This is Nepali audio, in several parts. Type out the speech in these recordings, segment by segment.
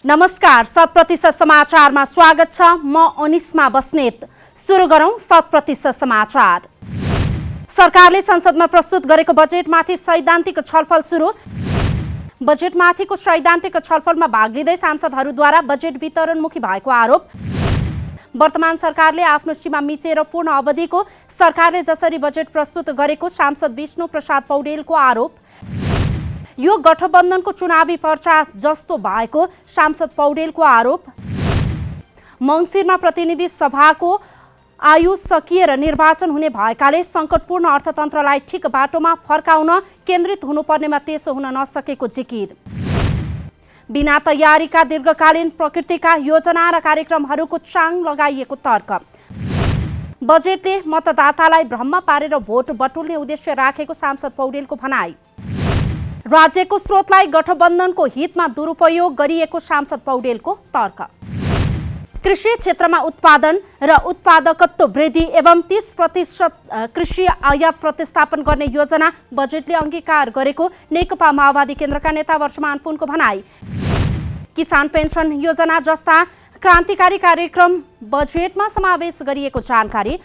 नमस्कार, 100% समाचारमा स्वागत छ। म अनिस्मा बस्नेत। सुरु गरौं 100% समाचार। सरकारले संसदमा प्रस्तुत गरेको बजेटमाथि सैद्धान्तिक छलफल सुरु। बजेटमाथिको सैद्धान्तिक छलफलमा भाग लिँदै सांसदहरूद्वारा बजेट वितरणमुखी भएको आरोप। वर्तमान सरकारले आफ्नो सीमा मिचेर पूर्ण अवधिको सरकारले जसरी बजेट प्रस्तुत गरेको सांसद विष्णु प्रसाद पौडेलको आरोप। यो गठबन्धनको चुनावी प्रचार जस्तो भएको सांसद पौडेलको आरोप। मङ्सिरमा प्रतिनिधि सभाको आयु सकिएर निर्वाचन हुने भएकाले सङ्कटपूर्ण अर्थतन्त्रलाई ठिक बाटोमा फर्काउन केन्द्रित हुनुपर्नेमा त्यसो हुन नसकेको जिकिर। बिना तयारीका दीर्घकालीन प्रकृतिका योजना र कार्यक्रमहरूको चाङ लगाइएको तर्क। बजेटले मतदातालाई भ्रम पारेर भोट बटुल्ने उद्देश्य राखेको सांसद पौडेलको भनाई। राज्यको स्रोतलाई गठबन्धनको हितमा दुरुपयोग गरिएको सांसद पौडेलको तर्क। कृषि क्षेत्रमा उत्पादन र उत्पादकत्व वृद्धि एवं 30% कृषि आयात प्रतिस्थापन गर्ने योजना बजेटले अङ्गीकार गरेको नेकपा माओवादी केन्द्रका नेता वर्षमान पुनको भनाई। किसान पेन्सन योजना जस्ता क्रान्तिकारी कार्यक्रम बजेटमा समावेश गरिएको जानकारी।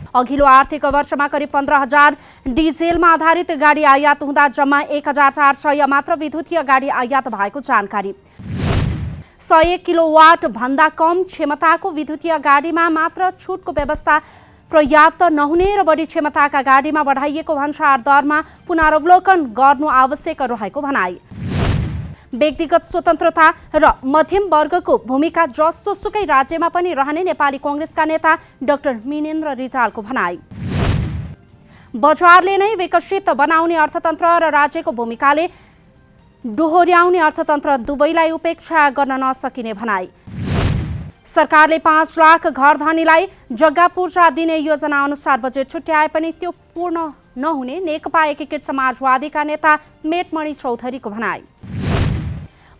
अघिल्लो आर्थिक वर्षमा करिब 15,000 डिजेलमा आधारित गाडी आयात हुँदा जम्मा 1,400 मात्र विद्युतीय गाडी आयात भएको जानकारी। 100 किलोवाट भन्दा कम क्षमताको विद्युतीय गाडीमा मात्र छुटको व्यवस्था पर्याप्त नहुने र बढी क्षमताका गाडीमा बढाइएको भन्सार दरमा पुनरावलोकन गर्नु आवश्यक रहेको भनाई। व्यक्तिगत स्वतन्त्रता र मध्यम वर्गको भूमिका जस्तो सुकै राज्यमा पनि रहने नेपाली कांग्रेसका नेता डाक्टर मिनेन्द्र रिजालको भनाई। बजारले नै विकसित बनाउने अर्थतन्त्र र राज्यको भूमिकाले डोहोर्याउने अर्थतन्त्र दुवैलाई उपेक्षा गर्न नसकिने भनाई। सरकारले 5 लाख घरधनीलाई जग्गा पूर्जा दिने योजना अनुसार बजेट छुट्याए पनि त्यो पूर्ण नहुने नेकपा एकीकृत समाजवादीका नेता मेटमणि चौधरीको भनाई।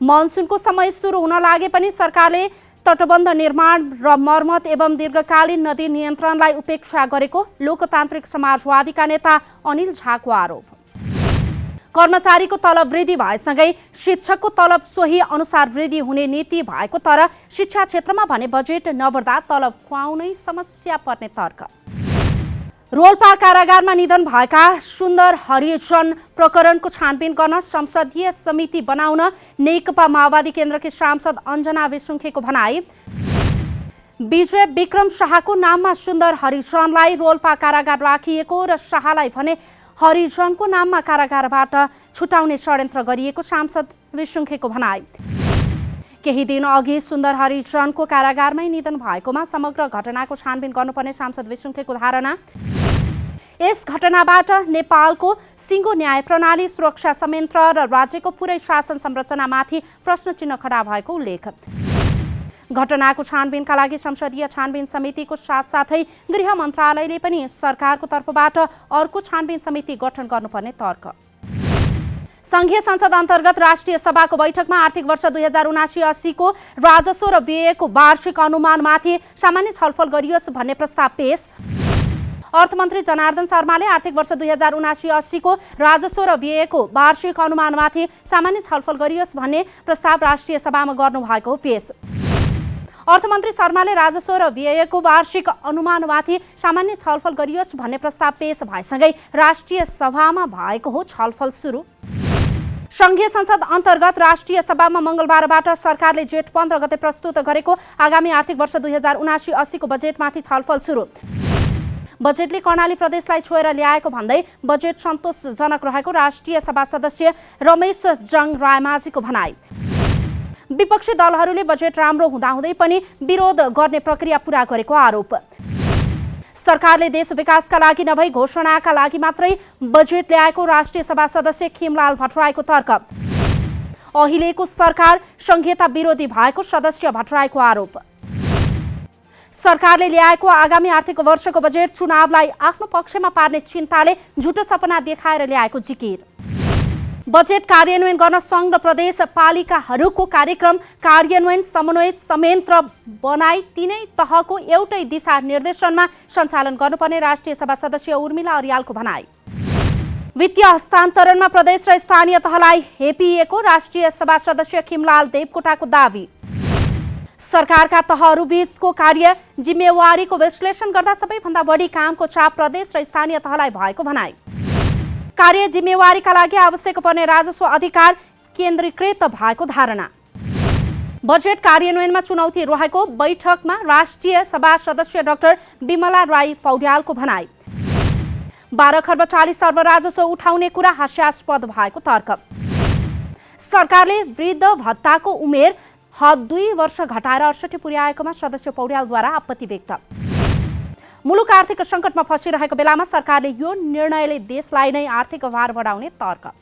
मनसुनको समय सुरु हुन लागे पनि सरकारले तटबन्ध निर्माण र मर्मत एवं दीर्घकालीन नदी नियन्त्रणलाई उपेक्षा गरेको लोकतान्त्रिक समाजवादीका नेता अनिल झाको आरोप। कर्मचारीको तलब वृद्धि भएसँगै शिक्षकको तलब सोही अनुसार वृद्धि हुने नीति भएको तर शिक्षा क्षेत्रमा भने बजेट नबढ्दा तलब खुवाउनै समस्या पर्ने तर्क। रोल्पा कारागारमा निधन भएका सुन्दर हरिजन प्रकरणको छानबिन गर्न संसदीय समिति बनाउन नेकपा माओवादी केन्द्रकी सांसद अञ्जना विसुङखेको भनाई। विजय विक्रम शाहको नाममा सुन्दर हरिजनलाई रोल्पा कारागार राखिएको र शाहलाई भने हरिजनको नाममा कारागारबाट छुटाउने षड्यन्त्र गरिएको सांसद विसुङखेको भनाई। केही दिन अघि सुन्दर हरिजनको कारागारमै निधन भएकोमा समग्र घटनाको छानबिन गर्नुपर्ने सांसद विसुङखेको धारणा। यस घटनाबाट नेपालको सिङ्गो न्याय प्रणाली सुरक्षा संयन्त्र र राज्यको पुरै शासन संरचनामाथि प्रश्न चिन्ह खडा भएको उल्लेख। घटनाको छानबिनका लागि संसदीय छानबिन समितिको साथसाथै गृह मन्त्रालयले पनि सरकारको तर्फबाट अर्को छानबिन समिति गठन गर्नुपर्ने तर्क। संघीय संसद अन्तर्गत राष्ट्रिय सभाको बैठकमा आर्थिक वर्ष 2079-80 को राजस्व र व्ययको वार्षिक अनुमानमाथि सामान्य छलफल गरियोस् भन्ने प्रस्ताव पेश। अर्थमन्त्री जनार्दन शर्माले आर्थिक वर्ष 2079-80 को राजस्व र व्ययको वार्षिक अनुमानमाथि सामान्य छलफल गरियोस् भन्ने प्रस्ताव राष्ट्रिय सभामा गर्नुभएको पेश। अर्थमन्त्री शर्माले राजस्व र व्ययको वार्षिक अनुमानमाथि सामान्य छलफल गरियोस् भन्ने प्रस्ताव पेश भएसँगै राष्ट्रिय सभामा भएको हो छलफल सुरु। संघीय संसद अन्तर्गत राष्ट्रिय सभामा मंगलबारबाट सरकारले जेठ 15 गते प्रस्तुत गरेको आगामी आर्थिक वर्ष 2079-80 को बजेटमाथि छलफल सुरु। बजेटले कर्णाली प्रदेशलाई छोएर ल्याएको भन्दै बजेट सन्तोषजनक रहेको राष्ट्रिय सभा सदस्य रमेश जङ रायमाझीको भनाई। विपक्षी दलहरूले बजेट राम्रो हुँदाहुँदै पनि विरोध गर्ने प्रक्रिया पूरा गरेको आरोप। सरकारले देश विकासका लागि नभई घोषणाका लागि मात्रै बजेट ल्याएको राष्ट्रिय सभा सदस्य खिमलाल भट्टराईको तर्क। अहिलेको सरकार संघीयता विरोधी भएको सदस्य भट्टराईको आरोप। सरकारले ल्याएको आगामी आर्थिक वर्षको बजेट चुनावलाई आफ्नो पक्षमा पार्ने चिन्ताले झुटो सपना देखाएर ल्याएको जिकिर। बजेट कार्यान्वयन गर्न सङ्घ र प्रदेश पालिकाहरूको कार्यक्रम कार्यान्वयन समन्वय संयन्त्र बनाई तीनै तहको एउटै दिशा निर्देशनमा सञ्चालन गर्नुपर्ने राष्ट्रिय सभा सदस्य उर्मिला अर्यालको भनाई। वित्तीय हस्तान्तरणमा प्रदेश र स्थानीय तहलाई हेपिएको राष्ट्रिय सभा सदस्य खिमलाल देवकोटाको दावी। सरकारका तहहरूबीचको कार्य जिम्मेवारीको विश्लेषण गर्दा सबैभन्दा बढी कामको चाप प्रदेश र स्थानीय तहलाई भएको भनाई। कार्य जिम्मेवारीका लागि आवश्यक पर्ने राजस्व अधिकार केन्द्रीकृत भएको धारणा। बजेट कार्यान्वयनमा चुनौती रहेको बैठकमा राष्ट्रिय सभा सदस्य डाक्टर बिमला राई पौड्यालको भनाई। 12 खर्ब 40 अर्ब राजस्व उठाउने कुरा हास्यास्पद भएको तर्क। सरकारले वृद्ध भत्ताको उमेर हद 2 वर्ष घटाएर 68 पुर्याएकोमा सदस्य पौड्यालद्वारा आपत्ति व्यक्त। मुलुक आर्थिक सङ्कटमा फसिरहेको बेलामा सरकारले यो निर्णयले देशलाई नै आर्थिक भार बढाउने तर्क।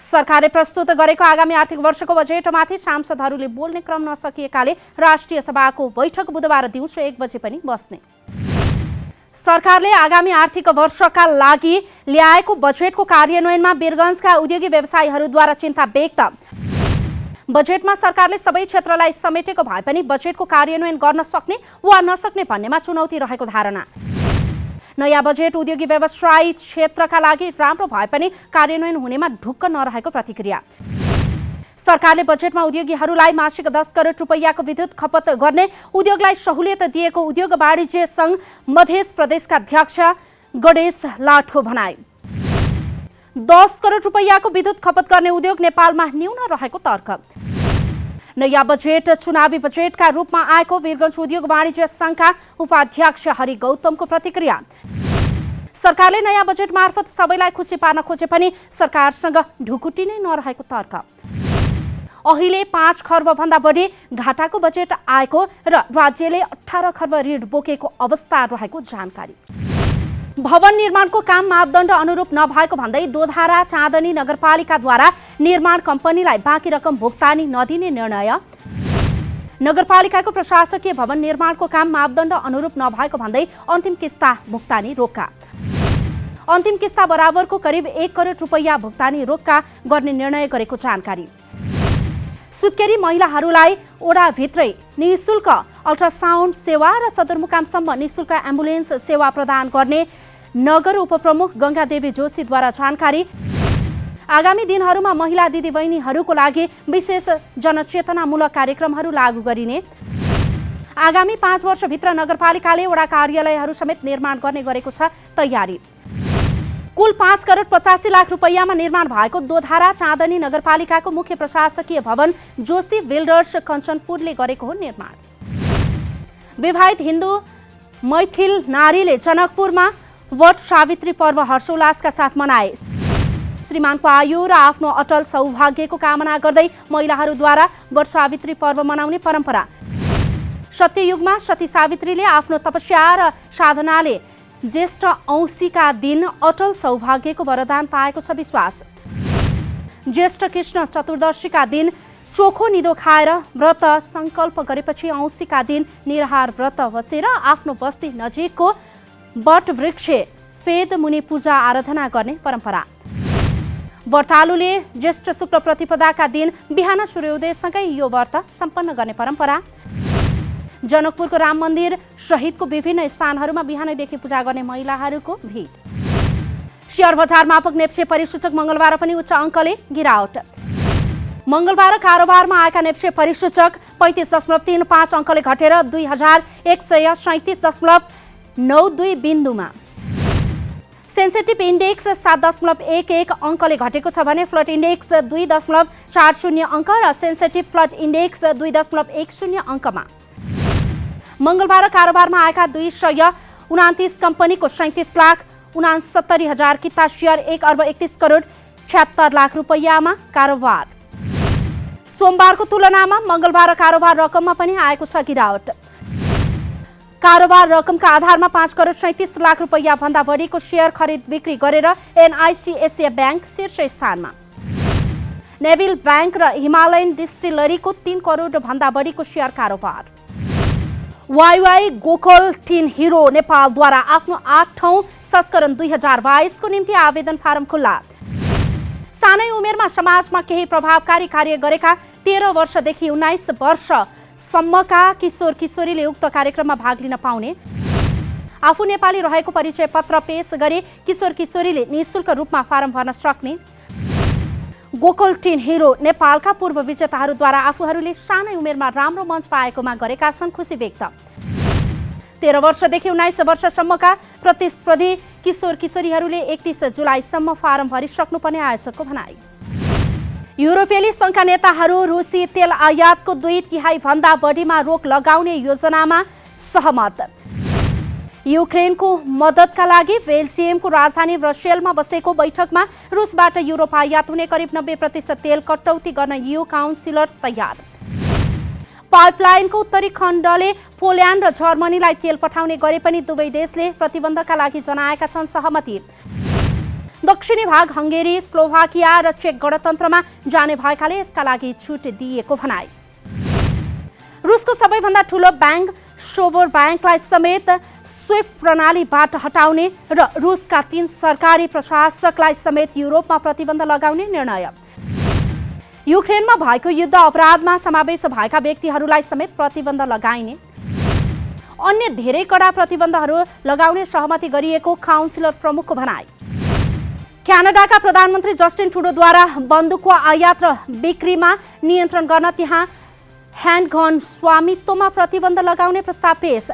सरकारले प्रस्तुत गरेको आगामी आर्थिक वर्षको बजेटमाथि सांसदहरूले बोल्ने क्रम नसकिएकाले राष्ट्रिय सभाको बैठक बुधबार दिउँसो 1 बजे पनि बस्ने। सरकारले आगामी आर्थिक वर्षका लागि ल्याएको बजेटको कार्यान्वयनमा वीरगञ्जका उद्योगी व्यवसायीहरूद्वारा चिन्ता व्यक्त। बजेटमा सरकारले सबै क्षेत्रलाई समेटेको भए पनि बजेटको कार्यान्वयन गर्न सक्ने वा नसक्ने भन्नेमा चुनौती रहेको धारणा। नयाँ बजेट उद्योगी व्यवसायी क्षेत्रका लागि राम्रो भए पनि कार्यान्वयन हुनेमा ढुक्क नरहेको प्रतिक्रिया। सरकारले बजेटमा उद्योगीहरूलाई मासिक 10 करोड रुपैयाँको विद्युत खपत गर्ने उद्योगलाई सहुलियत दिएको उद्योग वाणिज्य सङ्घ मध्य प्रदेशका अध्यक्ष गणेश लाटको भनाई। 10 करोड रुपैयाँको विद्युत खपत गर्ने उद्योग नेपालमा न्यून रहेको तर्क। नयाँ बजेट चुनावी बजेटका रूपमा आएको वीरगञ्ज उद्योग वाणिज्य सङ्घका उपाध्यक्ष हरि गौतमको प्रतिक्रिया। सरकारले नयाँ बजेट मार्फत सबैलाई खुसी पार्न खोजे पनि सरकारसँग ढुकुटी नै नरहेको तर्क। अहिले 5 खर्बभन्दा बढी घाटाको बजेट आएको र राज्यले 18 खर्ब ऋण बोकेको अवस्था रहेको जानकारी। भवन निर्माणको काम मापदण्ड अनुरूप नभएको भन्दै दोधारा चाँदनी नगरपालिकाद्वारा निर्माण कम्पनीलाई बाँकी रकम भुक्तानी नदिने निर्णय। नगरपालिकाको प्रशासकीय भवन निर्माणको काम मापदण्ड अनुरूप नभएको भन्दै अन्तिम किस्ता भुक्तानी रोक्का। अन्तिम किस्ता बराबरको करिब 1 करोड रुपैयाँ भुक्तानी रोक्का गर्ने निर्णय गरेको जानकारी। सुत्केरी महिलाहरूलाई ओडाभित्रै निःशुल्क अल्ट्रासाउन्ड सेवा र सदरमुकामसम्म निःशुल्क एम्बुलेन्स सेवा प्रदान गर्ने नगर उपप्रमुख गङ्गादेवी जोशीद्वारा जानकारी। आगामी दिनहरूमा महिला दिदीबहिनीहरूको लागि विशेष जनचेतनामूलक कार्यक्रमहरू लागू गरिने। आगामी 5 वर्षभित्र नगरपालिकाले वडा कार्यालयहरू समेत निर्माण गर्ने गरेको छ तयारी। कुल 5 करोड 85 लाख रुपैयाँमा निर्माण भएको दोधारा चाँदनी नगरपालिकाको मुख्य प्रशासकीय भवन जोशी बिल्डर्स कञ्चनपुरले गरेको हो निर्माण। विवाहित हिन्दू मैथिल नारीले जनकपुरमा वट सावित्री पर्व हर्षोल्लासका साथ मनाए। श्रीमानको आयु र आफ्नो अटल सौभाग्यको कामना गर्दै महिलाहरूद्वारा वट सावित्री पर्व मनाउने परम्परा। सत्ययुगमा सती सावित्रीले आफ्नो तपस्या र साधनाले ज्येष्ठ औँसीका दिन अटल सौभाग्यको वरदान पाएको छ विश्वास। ज्येष्ठ कृष्ण चतुर्दशीका दिन चोखो निदो खाएर व्रत सङ्कल्प गरेपछि औँसीका दिन निराहार व्रत बसेर आफ्नो बस्ती नजिकको वट वृक्ष फेद मुनि पूजा आराधना गर्ने परम्परा। व्रतालुले ज्येष्ठ शुक्ल प्रतिपदाका दिन बिहान सूर्योदयसँगै यो व्रत सम्पन्न गर्ने परम्परा। जनकपुरको राम मन्दिर सहितको विभिन्न स्थानहरूमा बिहानैदेखि पूजा गर्ने महिलाहरूको भिड। शेयर बजार मापक नेप्से परिसूचक मंगलबार पनि उच्च अङ्कले गिरावट। मंगलबार कारोबारमा आएका नेप्से परिसूचक 35.35 अङ्कले घटेर 2137.92 बिन्दुमा। सेन्सिटिभ इन्डेक्स 7.11 अङ्कले घटेको छ भने फ्लड इन्डेक्स 2.40 अङ्क र सेन्सिटिभ फ्लड इन्डेक्स 2.10 अङ्कमा। मंगलबार कारोबारमा आएका 229 कम्पनीको 37,69,000 किता शेयर 1 अर्ब 31 करोड 76 लाख रुपैयाँमा कारोबार। सोमबारको तुलनामा मंगलबार कारोबार रकममा पनि आएको छ गिरावट। कारोबार रकमका आधारमा 5 करोड 37 लाख रुपैयाँ भन्दा बढीको शेयर खरिद बिक्री गरेर एनआइसिएसए ब्याङ्क शीर्ष स्थानमा। नेभिल ब्याङ्क र हिमालयन डिस्टिलरीको 3 करोड भन्दा बढीको शेयर कारोबार। वाइवाई गोकुल टिन हिरो नेपालद्वारा आफ्नो 8औं संस्करण 2022 को निम्ति आवेदन फारम खुल्ला। सानै उमेरमा समाजमा केही प्रभावकारी कार्य गरेका 13 वर्षदेखि 19 वर्षसम्मका किशोर किशोरीले उक्त कार्यक्रममा भाग लिन पाउने। आफू नेपाली रहेको परिचय पत्र पेश गरे किशोर किशोरीले निःशुल्क रूपमा फारम भर्न सक्ने। गोकुल टिन हिरो नेपालका पूर्व विजेताहरूद्वारा आफूहरूले सानै उमेरमा राम्रो मञ्च पाएकोमा गरेका छन् खुसी व्यक्त। 13 वर्षदेखि 19 वर्षसम्मका प्रतिस्पर्धी किशोर किशोरीहरूले 31 जुलाईसम्म फारम भरिसक्नुपर्ने आयोजकको भनाई। युरोपेली सङ्घका नेताहरू रुसी तेल आयातको 2/3 भन्दा बढीमा रोक लगाउने योजनामा सहमत। युक्रेनको मद्दतका लागि बेल्जियमको राजधानी ब्रसेल्समा बसेको बैठकमा रुसबाट युरोप आयात हुने करिब 90% तेल कटौती गर्न EU काउन्सिलर तयार। पाइपलाइनको उत्तरी खण्डले पोल्यान्ड र जर्मनीलाई तेल पठाउने गरे पनि दुवै देशले प्रतिबन्धका लागि जनाएका छन् सहमति। दक्षिणी भाग हङ्गेरी, स्लोभाकिया र चेक गणतन्त्रमा जाने भएकाले यसका लागि छुट दिएको भनाई। रुसको सबैभन्दा ठूलो ब्याङ्क सोभर ब्याङ्कलाई समेत स्विफ्ट प्रणालीबाट हटाउने र रुसका 3 सरकारी प्रशासकलाई समेत युरोपमा प्रतिबन्ध लगाउने निर्णय। युक्रेनमा भएको युद्ध अपराधमा समावेश भएका व्यक्तिहरूलाई समेत प्रतिबन्ध लगाइने। अन्य धेरै कडा प्रतिबन्धहरू लगाउने सहमति गरिएको काउन्सिलर प्रमुखको भनाई। क्यानाडाका प्रधानमन्त्री जस्टिन ट्रुडोद्वारा बन्दुकको आयात र बिक्रीमा नियन्त्रण गर्न त्यहाँ ह्यान्डगन स्वामित्वमा प्रतिबन्ध लगाउने प्रस्ताव पेश।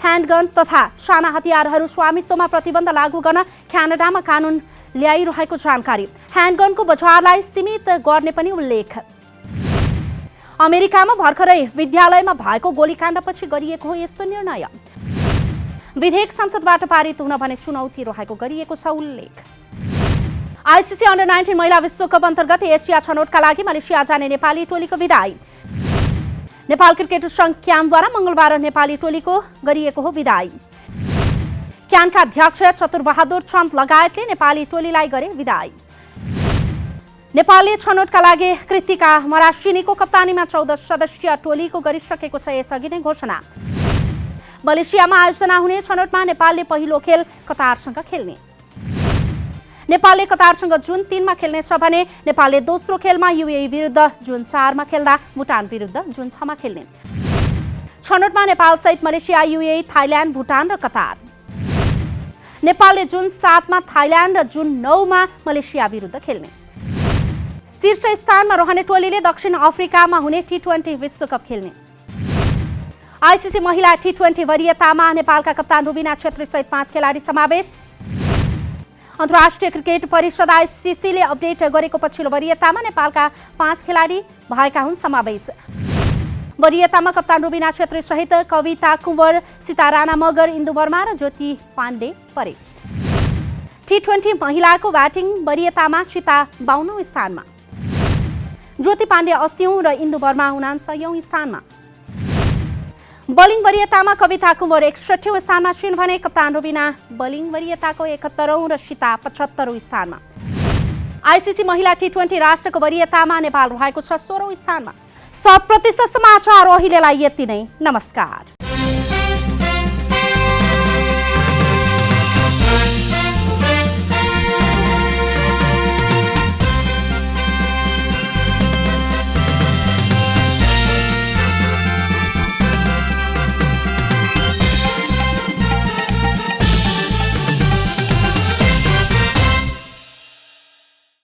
ह्यान्डगन तथा साना हतियारहरू स्वामित्वमा प्रतिबन्ध लागू गर्न क्यानाडामा कानुन ल्याइरहेको जानकारी। ह्यान्डगनको बजारलाई सीमित गर्ने पनि उल्लेख। अमेरिकामा भर्खरै विद्यालयमा भएको गोलीकाण्डपछि गरिएको हो यस्तो निर्णय। विधेयक संसदबाट पारित हुन भने चुनौती रहेको गरिएको छ उल्लेख। आइसिसी अन्डर 19 महिला विश्वकप अन्तर्गत एसिया छनौटका लागि मलेसिया जाने नेपाली टोलीको विदाई। नेपाल क्रिकेट सङ्घ क्यानद्वारा मङ्गलबार नेपाली टोलीको गरिएको हो विदाई। क्यानका अध्यक्ष चतुरबहादुर चन्द लगायतले नेपाली टोलीलाई गरे विदाई। नेपालले छनौटका लागि कृतिका मरासिनीको कप्तानीमा 14 सदस्यीय टोलीको गरिसकेको छ यसअघि नै घोषणा। मलेसियामा आयोजना हुने छनौटमा नेपालले पहिलो खेल कतारसँग खेल्ने। नेपालले कतारसँग जुन 3 मा खेल्नेछ भने नेपालले दोस्रो खेलमा युएई विरुद्ध जुन 4 मा खेल्दा भुटान विरुद्ध जुन 6 मा खेल्ने। छनौटमा नेपालसहित मलेसिया, युएई, थाइल्यान्ड, भुटान र कतार। नेपालले जुन 7 मा थाइल्यान्ड र जुन 9 मा मलेसिया विरुद्ध खेल्ने। शीर्ष स्थानमा रहने टोलीले दक्षिण अफ्रिकामा हुने T20 विश्वकप खेल्ने। आइसिसी महिला T20 वरियतामा नेपालका कप्तान रुबिना छेत्री सहित 5 खेलाडी समावेश। अन्तर्राष्ट्रिय क्रिकेट परिषद आइसिसीले अपडेट गरेको पछिल्लो वरियतामा नेपालका 5 खेलाडी भएका हुन् समावेश। वरियतामा कप्तान रुबिना छेत्री सहित कविता कुँवर, सीता राणा मगर, इन्दु वर्मा र ज्योति पाण्डे परे। T20 महिलाको ब्याटिङ वरियतामा सीता 52औं स्थानमा, ज्योति पाण्डे 80औं र इन्दु वर्मा 49औं स्थानमा। बलिङ वरियतामा कविता कुँवर 61औं स्थानमा छिन् भने कप्तान रुबिना बलिङ वरियताको 71औं र सीता 75औं स्थानमा। आइसिसी महिला T20 राष्ट्रको वरियतामा नेपाल रहेको छ 16औं स्थानमा। 100% समाचार अहिलेलाई यति नै। नमस्कार।